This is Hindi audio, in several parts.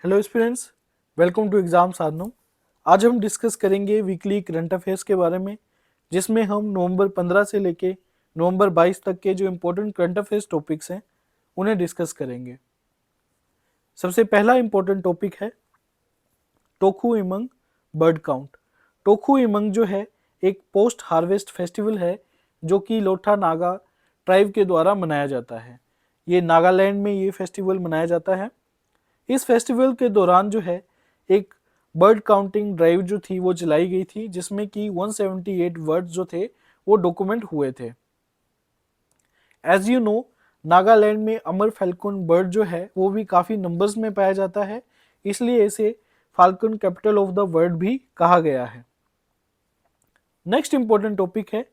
Hello students, welcome to exam साधनों। आज हम डिस्कस करेंगे वीकली करंट अफेयर्स के बारे में, जिसमें हम नवंबर 15 से लेके नवंबर 22 तक के जो इम्पोर्टेंट करंट अफेयर्स टॉपिक्स हैं उन्हें डिस्कस करेंगे। सबसे पहला इम्पोर्टेंट टॉपिक है टोकू इमंग बर्ड काउंट। टोकू इमंग जो है एक पोस्ट हार्वेस्ट फेस्टिवल है जो कि लोथा नागा ट्राइब के द्वारा मनाया जाता है। ये नागालैंड में ये फेस्टिवल मनाया जाता है। इस फेस्टिवल के दौरान जो है एक बर्ड काउंटिंग ड्राइव जो थी वो चलाई गई थी, जिसमें कि 178 वर्ड्स जो थे वो डॉक्यूमेंट हुए थे। एज यू नो, नागालैंड में अमर फैल्कन बर्ड जो है वो भी काफ़ी नंबर्स में पाया जाता है, इसलिए इसे falcon capital of the world भी कहा गया है। नेक्स्ट इंपॉर्टेंट टॉपिक है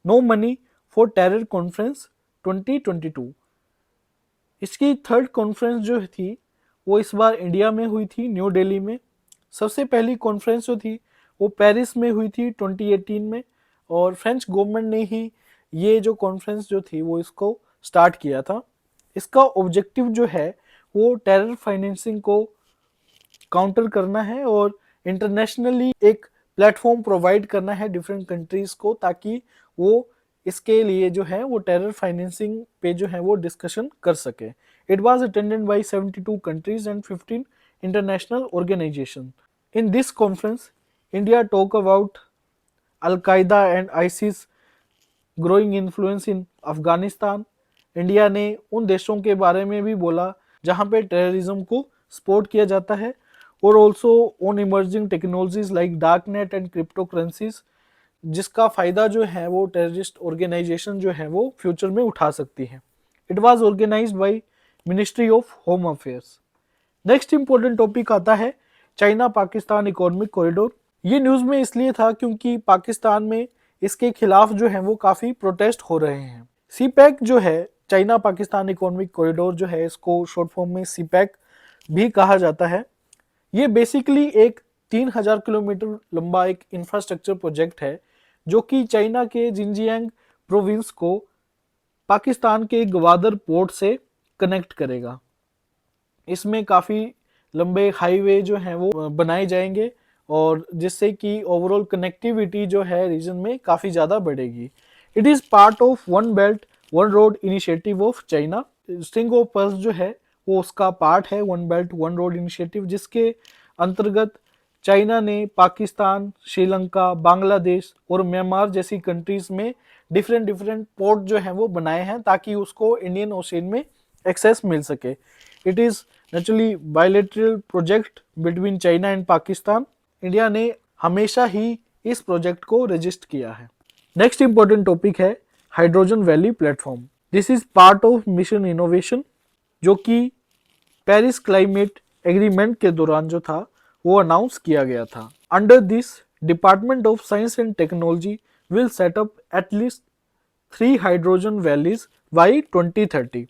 no money for terror conference 2022। इसकी थर्ड कॉन्फ्रेंस जो थी वो इस बार इंडिया में हुई थी, न्यू दिल्ली में। सबसे पहली कॉन्फ्रेंस जो थी वो पेरिस में हुई थी 2018 में, और फ्रेंच गवर्नमेंट ने ही ये जो कॉन्फ्रेंस जो थी वो इसको स्टार्ट किया था। इसका ऑब्जेक्टिव जो है वो टेरर फाइनेंसिंग को काउंटर करना है और इंटरनेशनली एक प्लेटफॉर्म प्रोवाइड करना है डिफरेंट कंट्रीज को, ताकि वो इसके लिए जो है वो टेरर फाइनेंसिंग पे जो है वो डिस्कशन कर सके। It was attended by 72 countries and 15 international organizations. In this conference, India talked about Al Qaeda and ISIS growing influence in Afghanistan. India ने उन देशों के बारे में भी बोला जहां पे टेररिज्म को सपोर्ट किया जाता है, और also on emerging technologies like dark net and crypto currencies, जिसका फ़ायदा जो है वो टेररिस्ट ऑर्गेनाइजेशन जो है वो फ्यूचर में उठा सकती है। It was organised by Ministry of Home Affairs. Next important topic आता है चाइना पाकिस्तान इकोनॉमिक कॉरिडोर। ये न्यूज़ में इसलिए था क्योंकि पाकिस्तान में इसके खिलाफ जो है वो काफ़ी प्रोटेस्ट हो रहे हैं। सीपैक जो है, चाइना पाकिस्तान इकोनॉमिक कॉरिडोर जो है, इसको शॉर्ट फॉर्म में सीपैक भी कहा जाता है। ये बेसिकली एक 3000 किलोमीटर लंबा एक इंफ्रास्ट्रक्चर प्रोजेक्ट है जो कि चाइना के जिनजियांग प्रोविंस को पाकिस्तान के ग्वादर पोर्ट से कनेक्ट करेगा। इसमें काफ़ी लंबे हाईवे जो हैं वो बनाए जाएंगे, और जिससे कि ओवरऑल कनेक्टिविटी जो है रीजन में काफ़ी ज़्यादा बढ़ेगी। It is part of one belt one road initiative of China. String of pearls जो है वो उसका पार्ट है, one belt one road initiative, जिसके अंतर्गत चाइना ने पाकिस्तान, श्रीलंका, बांग्लादेश और म्यांमार जैसी कंट्रीज में डिफरेंट पोर्ट जो हैं वो बनाए हैं ताकि उसको इंडियन ओशन में एक्सेस मिल सके। It is naturally bilateral project between China and Pakistan. India ने हमेशा ही इस प्रोजेक्ट को रजिस्ट किया है। नेक्स्ट इंपॉर्टेंट टॉपिक है hydrogen valley platform. This is part of mission innovation, जो कि पेरिस क्लाइमेट एग्रीमेंट के दौरान जो था वो अनाउंस किया गया था। Under this, department of science and technology will set up at least 3 hydrogen valleys by 2030।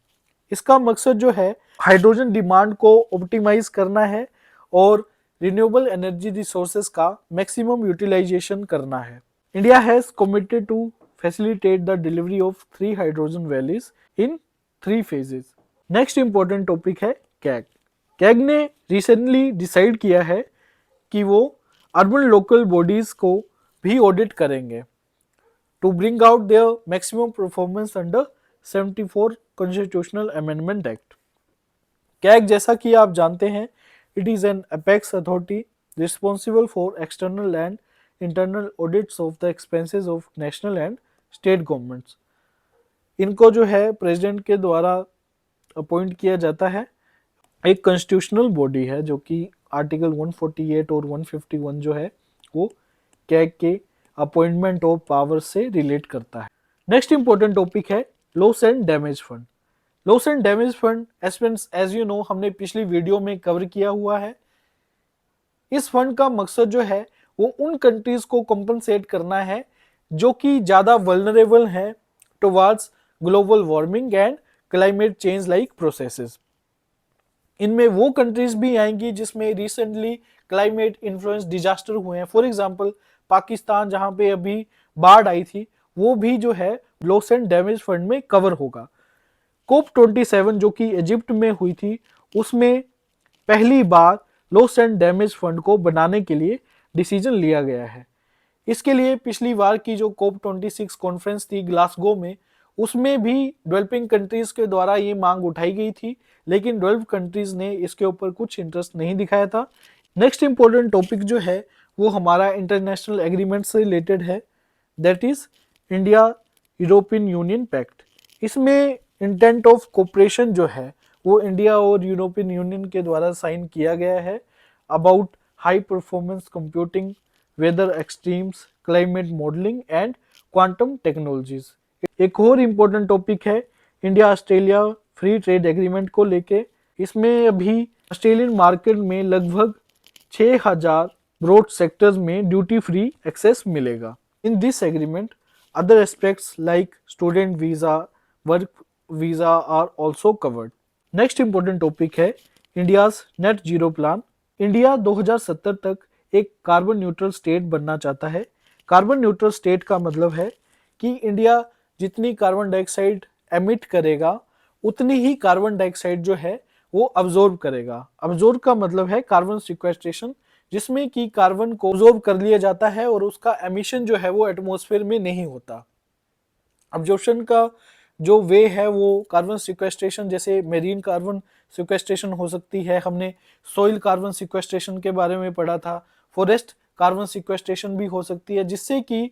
इसका मकसद जो है हाइड्रोजन डिमांड को ऑप्टिमाइज करना है और रिन्यूएबल एनर्जी रिसोर्सेज का मैक्सिमम यूटिलाइजेशन करना है। India has committed to facilitate the delivery of 3 hydrogen valleys in 3 phases। Next important topic है कैग। कैग ने रिसेंटली डिसाइड किया है कि वो अर्बन लोकल बॉडीज को भी ऑडिट करेंगे to bring out their maximum performance under 74 constitutional amendment act. CAG, जैसा कि आप जानते हैं, it is an apex authority responsible for external and internal audits of the expenses of national and state governments. इनको जो है प्रेसिडेंट के द्वारा अपॉइंट किया जाता है। एक कॉन्स्टिट्यूशनल बॉडी है जो कि आर्टिकल 148 और 151 जो है वो कैग के अपॉइंटमेंट ऑफ पावर से रिलेट करता है। नेक्स्ट इंपॉर्टेंट टॉपिक है loss and damage fund. Loss and damage fund as you know हमने पिछली वीडियो में कवर किया हुआ है। इस फंड का मकसद जो है वो उन कंट्रीज को कंपनसेट करना है जो कि ज़्यादा वल्नरेबल हैं towards global warming and climate change like processes. इनमें वो कंट्रीज भी आएंगी जिसमें रिसेंटली क्लाइमेट इन्फ्लुएंस डिजास्टर हुए हैं। फॉर एग्जांपल पाकिस्तान, जहां पे अभी बाढ़ आई थी, वो भी जो है लॉस एंड डैमेज फंड में कवर होगा। COP27 जो कि इजिप्ट में हुई थी, उसमें पहली बार लॉस एंड डैमेज फंड को बनाने के लिए डिसीजन लिया गया है। इसके लिए पिछली बार की जो COP26 कॉन्फ्रेंस थी ग्लासगो में, उसमें भी डेवलपिंग कंट्रीज के द्वारा ये मांग उठाई गई थी, लेकिन डेवलप्ड कंट्रीज ने इसके ऊपर कुछ इंटरेस्ट नहीं दिखाया था। नेक्स्ट इंपॉर्टेंट टॉपिक जो है वो हमारा इंटरनेशनल एग्रीमेंट से रिलेटेड है, that is India European Union pact. इसमें इंटेंट ऑफ कोऑपरेशन जो है वो इंडिया और यूरोपियन यूनियन के द्वारा साइन किया गया है about high performance computing, weather extremes, climate modelling and quantum technologies. एक और इम्पोर्टेंट टॉपिक है India Australia free trade agreement को लेके। इसमें अभी ऑस्ट्रेलियन मार्केट में लगभग 6000 ब्रॉड सेक्टर्स में ड्यूटी फ्री एक्सेस मिलेगा। In this agreement other aspects like student visa, work visa are also covered. Next important topic है India's net zero plan. India 2070 तक एक कार्बन न्यूट्रल स्टेट बनना चाहता है। कार्बन न्यूट्रल स्टेट का मतलब है कि इंडिया जितनी कार्बन डाइऑक्साइड एमिट करेगा उतनी ही कार्बन डाइऑक्साइड जो है वो अब्जॉर्ब करेगा। अब्जॉर्ब का मतलब है कार्बन सिक्वेस्ट्रेशन, जिसमें कि कार्बन को अब्जॉर्ब कर लिया जाता है और उसका एमिशन जो है वो एटमॉस्फेयर में नहीं होता। अब्जॉर्प्शन का जो वे है वो कार्बन सिक्वेस्ट्रेशन, जैसे मेरीन कार्बन सिक्वेस्ट्रेशन हो सकती है, हमने सॉइल कार्बन सिक्वेस्ट्रेशन के बारे में पढ़ा था, फॉरेस्ट कार्बन सिक्वेस्ट्रेशन भी हो सकती है, जिससे कि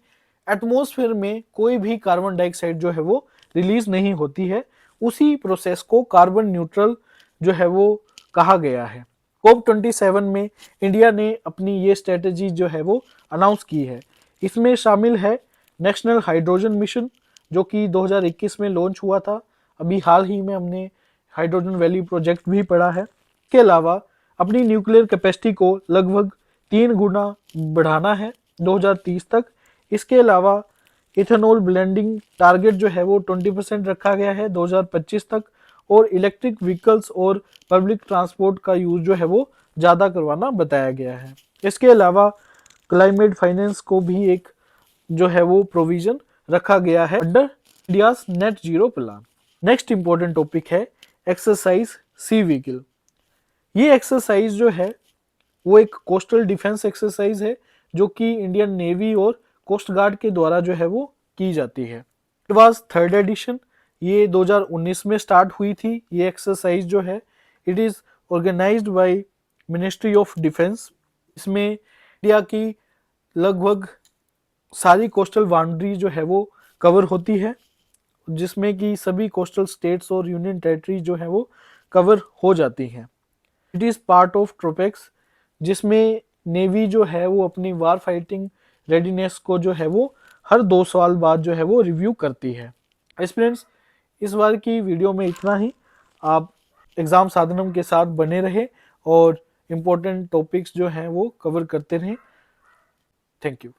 एटमॉस्फेयर में कोई भी कार्बन डाइऑक्साइड जो है वो रिलीज नहीं होती है। उसी प्रोसेस को कार्बन न्यूट्रल जो है वो कहा गया है। COP27 में इंडिया ने अपनी ये स्ट्रेटेजी जो है वो अनाउंस की है। इसमें शामिल है नेशनल हाइड्रोजन मिशन जो कि 2021 में लॉन्च हुआ था। अभी हाल ही में हमने हाइड्रोजन वैली प्रोजेक्ट भी पढ़ा है। इसके अलावा अपनी न्यूक्लियर कैपेसिटी को लगभग 3 गुना बढ़ाना है 2030 तक। इसके अलावा इथेनॉल ब्लेंडिंग टारगेट जो है वो 20% रखा गया है 2025 तक, और इलेक्ट्रिक व्हीकल्स और पब्लिक ट्रांसपोर्ट का यूज जो है वो ज़्यादा करवाना बताया गया है। इसके अलावा क्लाइमेट फाइनेंस को भी एक जो है वो प्रोविजन रखा गया है under India's net zero plan. Next important topic है एक्सरसाइज सी व्हीकल। ये एक्सरसाइज जो है वो एक कोस्टल डिफेंस एक्सरसाइज है जो कि इंडियन नेवी और कोस्ट गार्ड के द्वारा जो है वो की जाती है। इट वाज थर्ड एडिशन, ये 2019 में स्टार्ट हुई थी। ये एक्सरसाइज जो है it is organised by Ministry of Defence. इसमें इंडिया की लगभग सारी कोस्टल बाउंड्री जो है वो कवर होती है, जिसमें कि सभी कोस्टल स्टेट्स और यूनियन टेरिटरी जो है वो कवर हो जाती हैं। इट इज़ पार्ट ऑफ ट्रोपेक्स, जिसमें नेवी जो है वो अपनी वार फाइटिंग रेडीनेस को जो है वो हर 2 साल बाद जो है वो रिव्यू करती है। एस्पिरेंट्स, इस बार की वीडियो में इतना ही। आप एग्ज़ाम साधनम के साथ बने रहे और इम्पोर्टेंट टॉपिक्स जो हैं वो कवर करते रहें। Thank you.